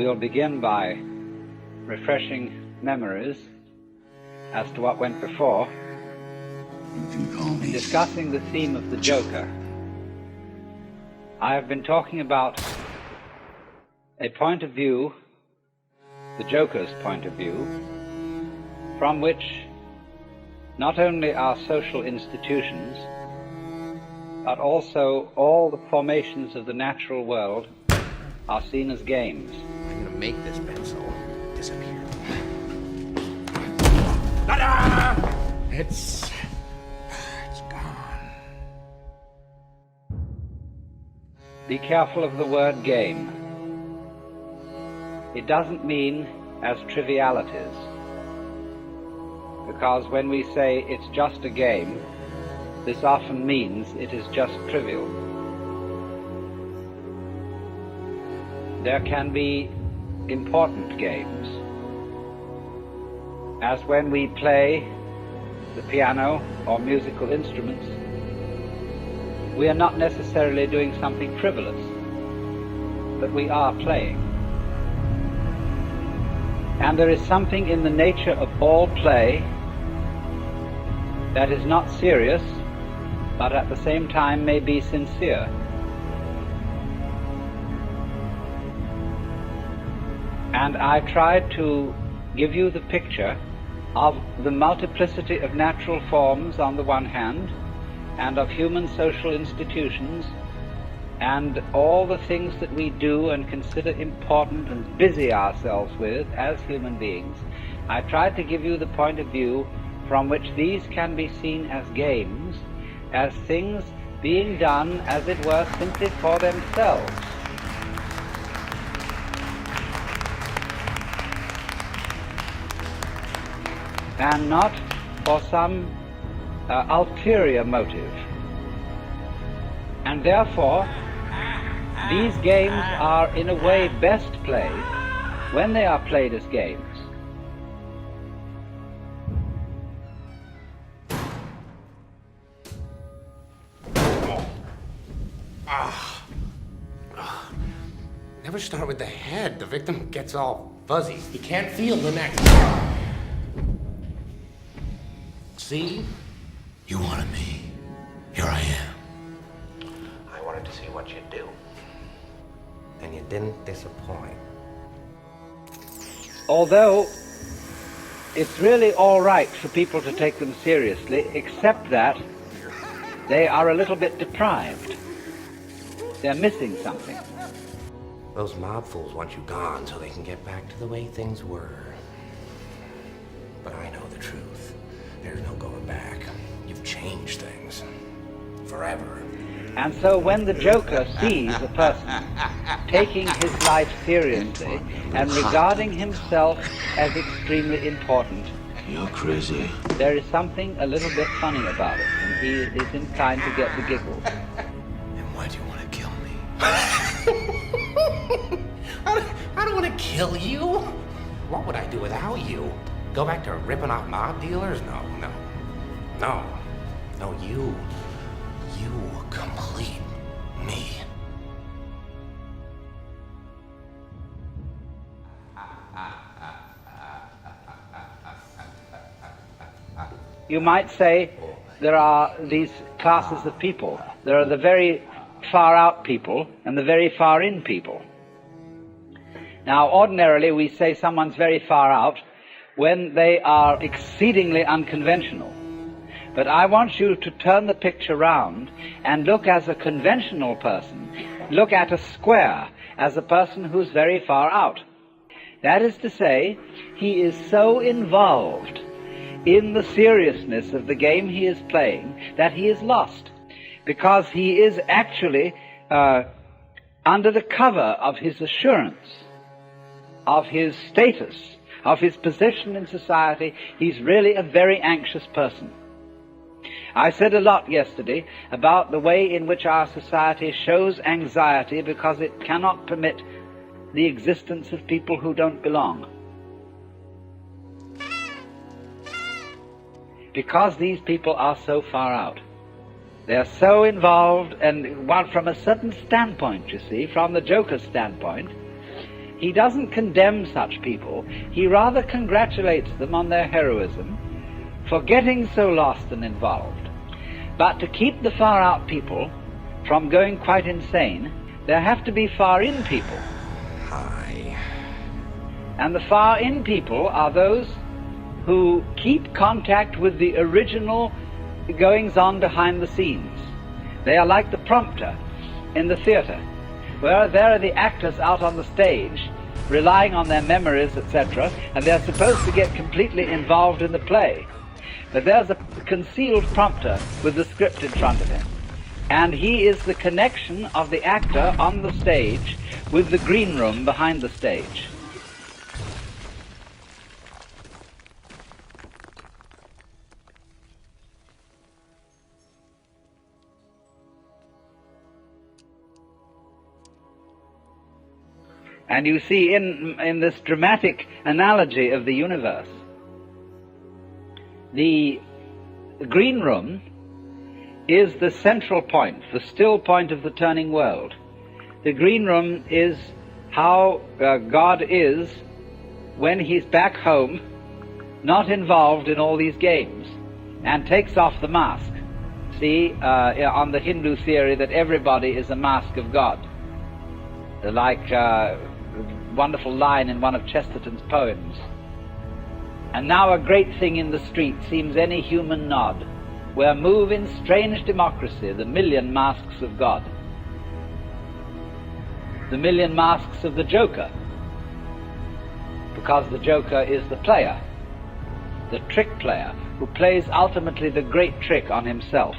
we'll begin by refreshing memories as to what went before, discussing the theme of the Joker. I have been talking about a point of view, the Joker's point of view, from which not only our social institutions, but also all the formations of the natural world are seen as games. I'm gonna make this pencil disappear. It's gone. Be careful of the word game. It doesn't mean as trivialities, because when we say it's just a game, this often means it is just trivial. There can be important games, as when we play the piano or musical instruments. We are not necessarily doing something frivolous, but we are playing. And there is something in the nature of all play that is not serious, but at the same time may be sincere. And I tried to give you the picture of the multiplicity of natural forms on the one hand, and of human social institutions, and all the things that we do and consider important and busy ourselves with as human beings. I tried to give you the point of view from which these can be seen as games, as things being done, as it were, simply for themselves. And not for some ulterior motive. And therefore, these games are in a way best played when they are played as games. Never start with the head. The victim gets all fuzzy. You can't feel the neck. See? You wanted me. Here I am. I wanted to see what you'd do. And you didn't disappoint. Although it's really all right for people to take them seriously, except that they are a little bit deprived. They're missing something. Those mob fools want you gone so they can get back to the way things were. But I know the truth. There's no going back. You've changed things. Forever. And so when the Joker sees a person taking his life seriously and regarding himself as extremely important, You're crazy. there is something a little bit funny about it, and he is inclined to get the giggles. And why do you want to kill me? I don't want to kill you. What would I do without you? Go back to ripping off mob dealers? No. You complete me. You might say there are these classes of people. There are the very far out people and the very far in people. Now, ordinarily we say someone's very far out when they are exceedingly unconventional. But I want you to turn the picture round and look as a conventional person. Look at a square as a person who's very far out. That is to say, he is so involved in the seriousness of the game he is playing that he is lost, because he is actually under the cover of his assurance, of his status, of his position in society. He's really a very anxious person. I said a lot yesterday about the way in which our society shows anxiety because it cannot permit the existence of people who don't belong. Because these people are so far out. They're so involved, and one from a certain standpoint, you see, from the Joker's standpoint, he doesn't condemn such people. He rather congratulates them on their heroism for getting so lost and involved. But to keep the far-out people from going quite insane, there have to be far-in people. Hi. And the far-in people are those who keep contact with the original goings-on behind the scenes. They are like the prompter in the theater, where there are the actors out on the stage, relying on their memories, etc., and they're supposed to get completely involved in the play. But there's a concealed prompter with the script in front of him, and he is the connection of the actor on the stage with the green room behind the stage. And you see in this dramatic analogy of the universe, the green room is the central point, the still point of the turning world. The green room is how God is when he's back home, not involved in all these games, and takes off the mask. See, on the Hindu theory that everybody is a mask of God. Like wonderful line in one of Chesterton's poems. And now a great thing in the street seems any human nod, where move in strange democracy the million masks of God. The million masks of the Joker, because the Joker is the player, the trick player, who plays ultimately the great trick on himself.